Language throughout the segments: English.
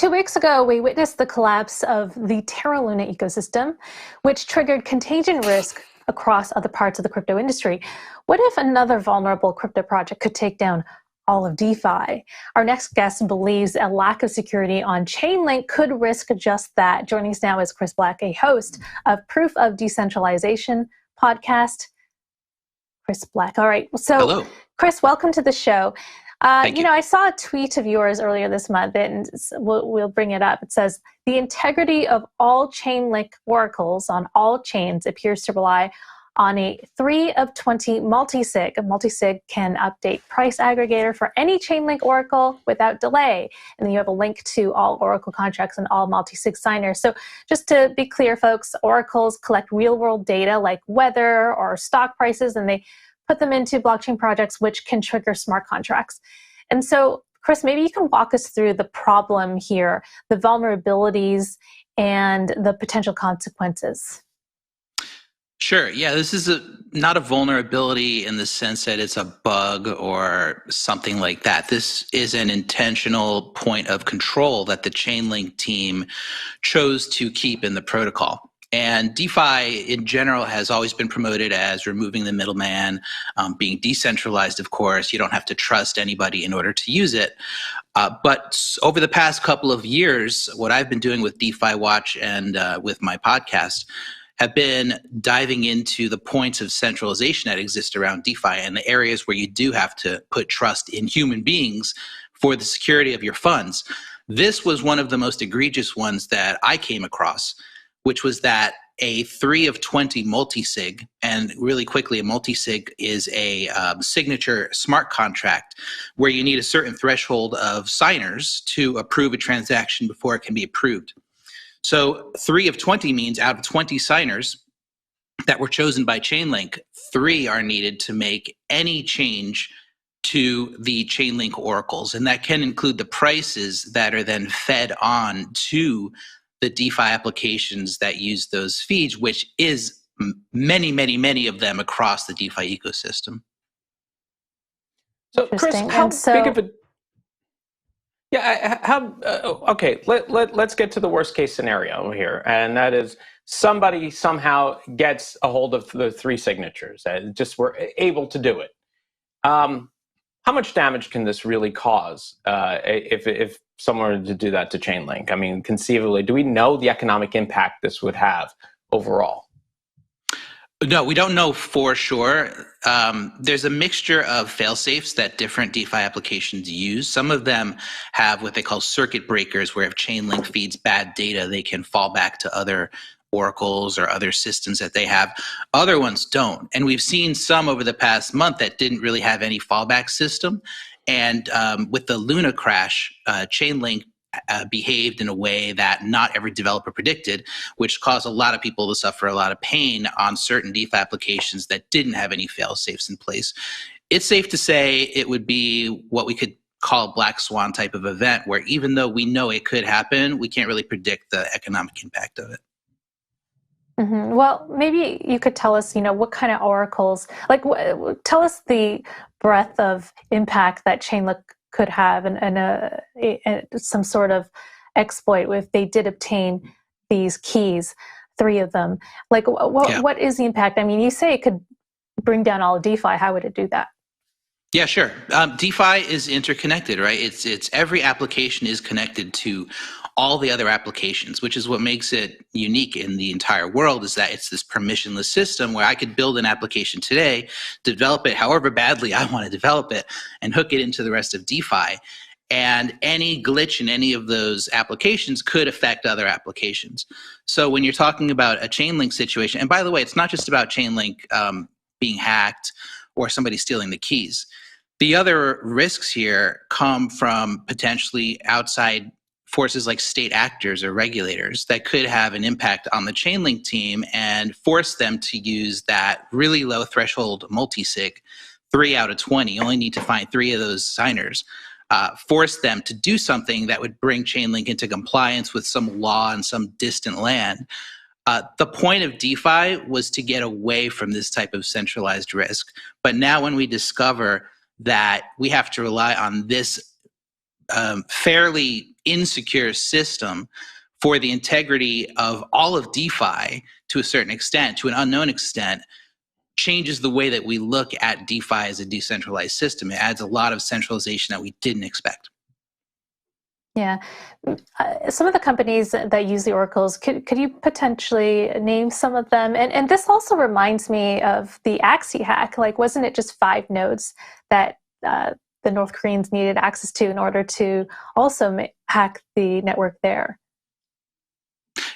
2 weeks ago, we witnessed the collapse of the Terra ecosystem, which triggered contagion risk across other parts of the crypto industry. What if another vulnerable crypto project could take down all of DeFi? Our next guest believes a lack of security on Chainlink could risk just that. Joining us now is Chris Blec, a host of Proof of Decentralization podcast. Chris Blec. All right. So, hello. Chris, welcome to the show. Thank you. I saw a tweet of yours earlier this month, and we'll bring it up. It says, the integrity of all Chainlink oracles on all chains appears to rely on a 3 of 20 multisig. A multisig can update price aggregator for any Chainlink oracle without delay. And then you have a link to all oracle contracts and all multisig signers. So just to be clear, folks, oracles collect real-world data like weather or stock prices, and they put them into blockchain projects, which can trigger smart contracts. And so, Chris, maybe you can walk us through the problem here, the vulnerabilities and the potential consequences. Sure. Yeah, this is not a vulnerability in the sense that it's a bug or something like that. This is an intentional point of control that the Chainlink team chose to keep in the protocol. And DeFi in general has always been promoted as removing the middleman, being decentralized, of course. You don't have to trust anybody in order to use it. But over the past couple of years, what I've been doing with DeFi Watch and with my podcast have been diving into the points of centralization that exist around DeFi and the areas where you do have to put trust in human beings for the security of your funds. This was one of the most egregious ones that I came across, which was that a 3 of 20 multisig, and really quickly, a multisig is a signature smart contract where you need a certain threshold of signers to approve a transaction before it can be approved. So 3 of 20 means out of 20 signers that were chosen by Chainlink, 3 are needed to make any change to the Chainlink oracles. And that can include the prices that are then fed on to the DeFi applications that use those feeds, which is many, many, many of them across the DeFi ecosystem. So, Chris, how big of a... Yeah, okay, let's get to the worst case scenario here, and that is somebody somehow gets a hold of the 3 signatures and just were able to do it. How much damage can this really cause if someone were to do that to Chainlink? I mean, conceivably, do we know the economic impact this would have overall? No, we don't know for sure. There's a mixture of fail-safes that different DeFi applications use. Some of them have what they call circuit breakers, where if Chainlink feeds bad data, they can fall back to other oracles or other systems that they have. Other ones don't. And we've seen some over the past month that didn't really have any fallback system. And with the Luna crash, Chainlink behaved in a way that not every developer predicted, which caused a lot of people to suffer a lot of pain on certain DeFi applications that didn't have any fail-safes in place. It's safe to say it would be what we could call a black swan type of event, where even though we know it could happen, we can't really predict the economic impact of it. Mm-hmm. Well, maybe you could tell us, what kind of oracles, tell us the breadth of impact that Chainlink could have and some sort of exploit if they did obtain these keys, 3 of them. What is the impact? I mean, you say it could bring down all of DeFi. How would it do that? Yeah, sure. DeFi is interconnected, right? It's every application is connected to all the other applications, which is what makes it unique in the entire world, is that it's this permissionless system where I could build an application today, develop it however badly I want to develop it, and hook it into the rest of DeFi. And any glitch in any of those applications could affect other applications. So when you're talking about a Chainlink situation, and by the way, it's not just about Chainlink being hacked or somebody stealing the keys. The other risks here come from potentially outside forces like state actors or regulators that could have an impact on the Chainlink team and force them to use that really low threshold multisig, 3 out of 20. You only need to find 3 of those signers. Force them to do something that would bring Chainlink into compliance with some law in some distant land. The point of DeFi was to get away from this type of centralized risk. But now when we discover that we have to rely on this fairly insecure system for the integrity of all of DeFi to a certain extent, to an unknown extent, changes the way that we look at DeFi as a decentralized system. It adds a lot of centralization that we didn't expect. Yeah. Some of the companies that use the oracles, could you potentially name some of them? And this also reminds me of the Axie hack. Like, wasn't it just 5 nodes that the North Koreans needed access to in order to also hack the network there?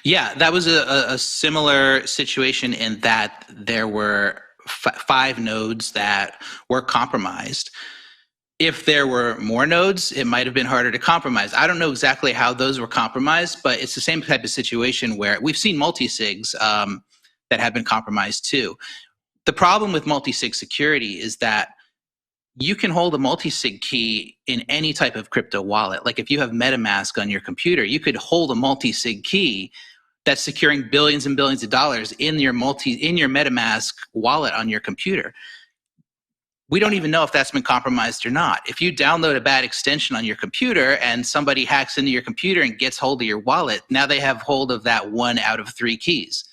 Yeah, that was a similar situation in that there were 5 nodes that were compromised. If there were more nodes, it might have been harder to compromise. I don't know exactly how those were compromised, but it's the same type of situation where we've seen multisigs that have been compromised too. The problem with multisig security is that you can hold a multisig key in any type of crypto wallet. Like if you have MetaMask on your computer, you could hold a multisig key that's securing billions and billions of dollars in your MetaMask wallet on your computer. We don't even know if that's been compromised or not. If you download a bad extension on your computer and somebody hacks into your computer and gets hold of your wallet, now they have hold of that 1 out of 3 keys.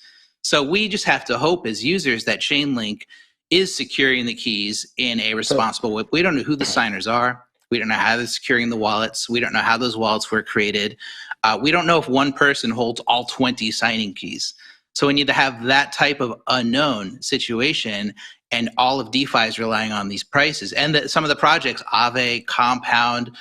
So we just have to hope as users that Chainlink is securing the keys in a responsible way. We don't know who the signers are. We don't know how they're securing the wallets. We don't know how those wallets were created. We don't know if one person holds all 20 signing keys. So we need to have that type of unknown situation, and all of DeFi is relying on these prices. And some of the projects, Aave, Compound,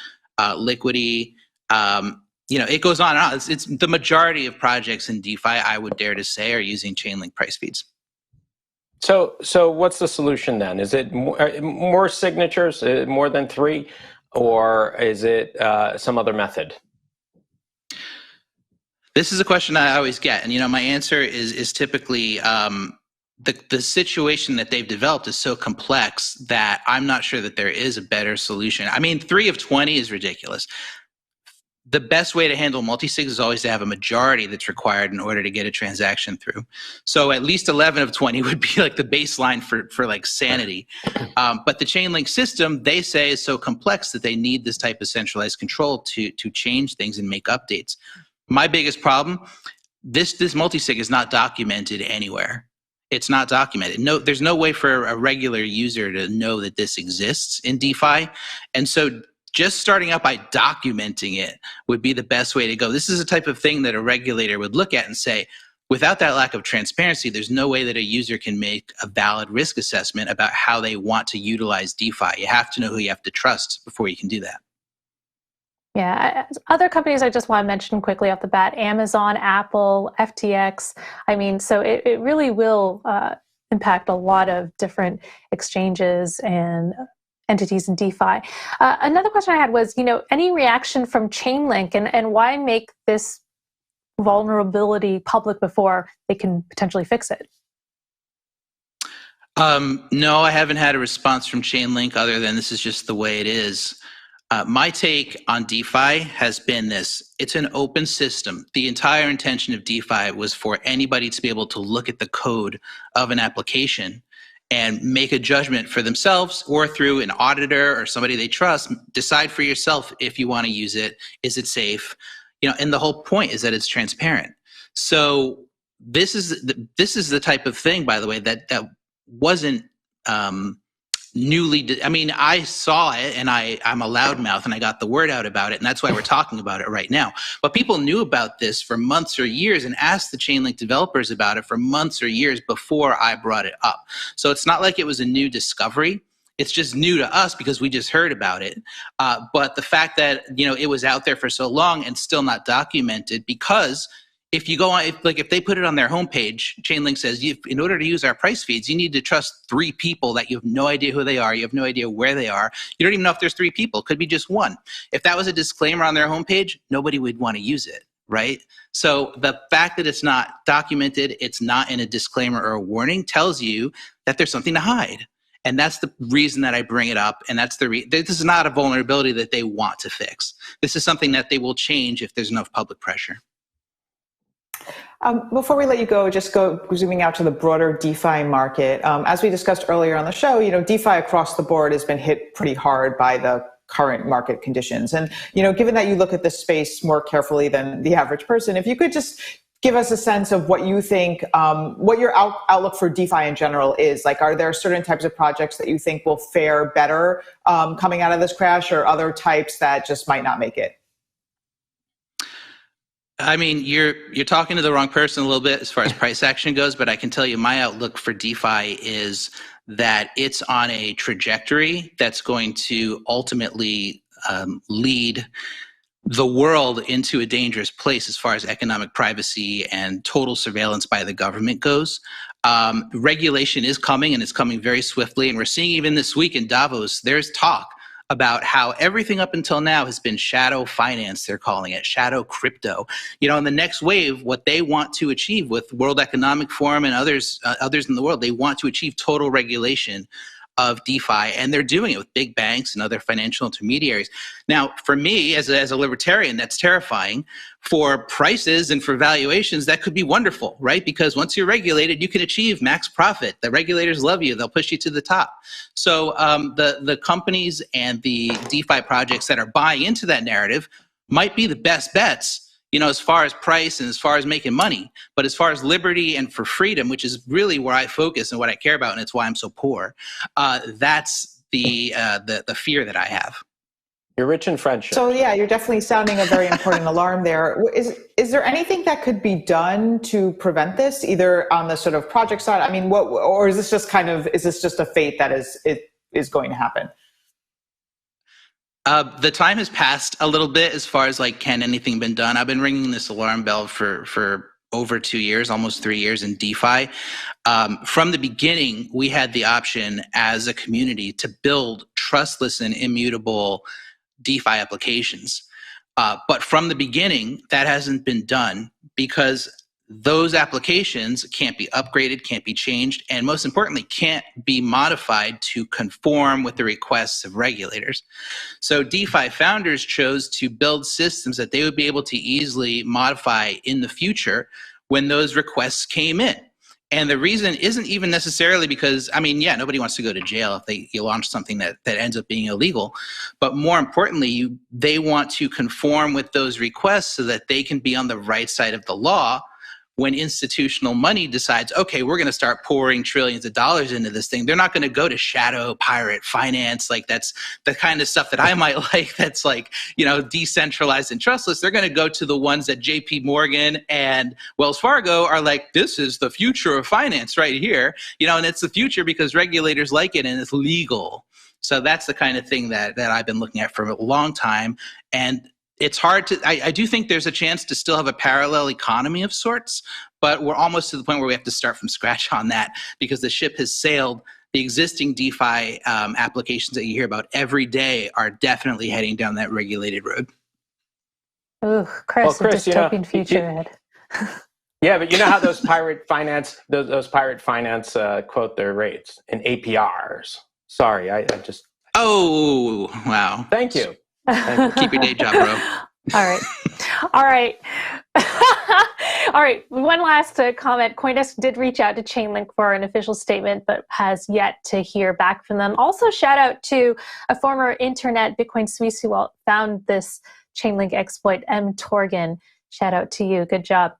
Liquidity, it goes on and on. It's the majority of projects in DeFi, I would dare to say, are using Chainlink price feeds. So what's the solution then? Is it more signatures, more than 3, or is it some other method? This is a question I always get, and my answer is typically the situation that they've developed is so complex that I'm not sure that there is a better solution. I mean, 3 of 20 is ridiculous. The best way to handle multisig is always to have a majority that's required in order to get a transaction through. So at least 11 of 20 would be like the baseline for like sanity. But the Chainlink system, they say, is so complex that they need this type of centralized control to change things and make updates. My biggest problem, this multisig is not documented anywhere. It's not documented. No, there's no way for a regular user to know that this exists in DeFi. And so just starting out by documenting it would be the best way to go. This is a type of thing that a regulator would look at and say, without that lack of transparency, there's no way that a user can make a valid risk assessment about how they want to utilize DeFi. You have to know who you have to trust before you can do that. Yeah, other companies I just want to mention quickly off the bat, Amazon, Apple, FTX. I mean, so it really will impact a lot of different exchanges and entities in DeFi. Another question I had was, any reaction from Chainlink and why make this vulnerability public before they can potentially fix it? No, I haven't had a response from Chainlink other than this is just the way it is. My take on DeFi has been this. It's an open system. The entire intention of DeFi was for anybody to be able to look at the code of an application and make a judgment for themselves or through an auditor or somebody they trust, decide for yourself if you want to use it, is it safe? And the whole point is that it's transparent. So this is the type of thing, by the way, that wasn't I saw it and I'm a loudmouth and I got the word out about it, and that's why we're talking about it right now. But people knew about this for months or years and asked the Chainlink developers about it for months or years before I brought it up. So it's not like it was a new discovery. It's just new to us because we just heard about it. But the fact that it was out there for so long and still not documented, because if you go on, if they put it on their homepage, Chainlink says, in order to use our price feeds, you need to trust 3 people that you have no idea who they are. You have no idea where they are. You don't even know if there's 3 people. It could be just 1. If that was a disclaimer on their homepage, nobody would want to use it, right? So the fact that it's not documented, it's not in a disclaimer or a warning, tells you that there's something to hide. And that's the reason that I bring it up. And that's this is not a vulnerability that they want to fix. This is something that they will change if there's enough public pressure. Before we let you go, just zooming out to the broader DeFi market. As we discussed earlier on the show, DeFi across the board has been hit pretty hard by the current market conditions. And, given that you look at this space more carefully than the average person, if you could just give us a sense of what you think, what your outlook for DeFi in general is. Like, are there certain types of projects that you think will fare better coming out of this crash, or other types that just might not make it? I mean, you're talking to the wrong person a little bit as far as price action goes, but I can tell you my outlook for DeFi is that it's on a trajectory that's going to ultimately lead the world into a dangerous place as far as economic privacy and total surveillance by the government goes. Regulation is coming, and it's coming very swiftly. And we're seeing even this week in Davos, there's talk about how everything up until now has been shadow finance, they're calling it, shadow crypto. In the next wave, what they want to achieve with World Economic Forum and others in the world, they want to achieve total regulation of DeFi, and they're doing it with big banks and other financial intermediaries. Now, for me, as a libertarian, that's terrifying. For prices and for valuations, that could be wonderful, right? Because once you're regulated, you can achieve max profit. The regulators love you. They'll push you to the top. So the companies and the DeFi projects that are buying into that narrative might be the best bets, as far as price and as far as making money. But as far as liberty and for freedom, which is really where I focus and what I care about, and it's why I'm so poor, that's the fear that I have. You're rich in friendship. So yeah, you're definitely sounding a very important alarm there. Is there anything that could be done to prevent this, either on the sort of project side? I mean, or is this just a fate that is going to happen? The time has passed a little bit as far as can anything been done? I've been ringing this alarm bell for over 2 years, almost 3 years in DeFi. From the beginning, we had the option as a community to build trustless and immutable DeFi applications. But from the beginning, that hasn't been done because those applications can't be upgraded, can't be changed, and most importantly, can't be modified to conform with the requests of regulators. So DeFi founders chose to build systems that they would be able to easily modify in the future when those requests came in. And the reason isn't even necessarily because, nobody wants to go to jail if you launch something that ends up being illegal. But more importantly, they want to conform with those requests so that they can be on the right side of the law when institutional money decides, okay, we're going to start pouring trillions of dollars into this thing. They're not going to go to shadow pirate finance. That's the kind of stuff that I might like. That's decentralized and trustless. They're going to go to the ones that JP Morgan and Wells Fargo are like, this is the future of finance right here. And it's the future because regulators like it and it's legal. So that's the kind of thing that I've been looking at for a long time. And it's hard to, I do think there's a chance to still have a parallel economy of sorts, but we're almost to the point where we have to start from scratch on that because the ship has sailed. The existing DeFi applications that you hear about every day are definitely heading down that regulated road. Ooh, Chris, a dystopian future ahead. Yeah, but you know how those pirate finance quote their rates in APRs. Sorry, I just. Oh, wow. Thank you. Keep your day job, bro. All right. All right. One last comment. CoinDesk did reach out to Chainlink for an official statement, but has yet to hear back from them. Also, shout out to a former internet Bitcoin Swiss who found this Chainlink exploit, M. Torgan. Shout out to you. Good job.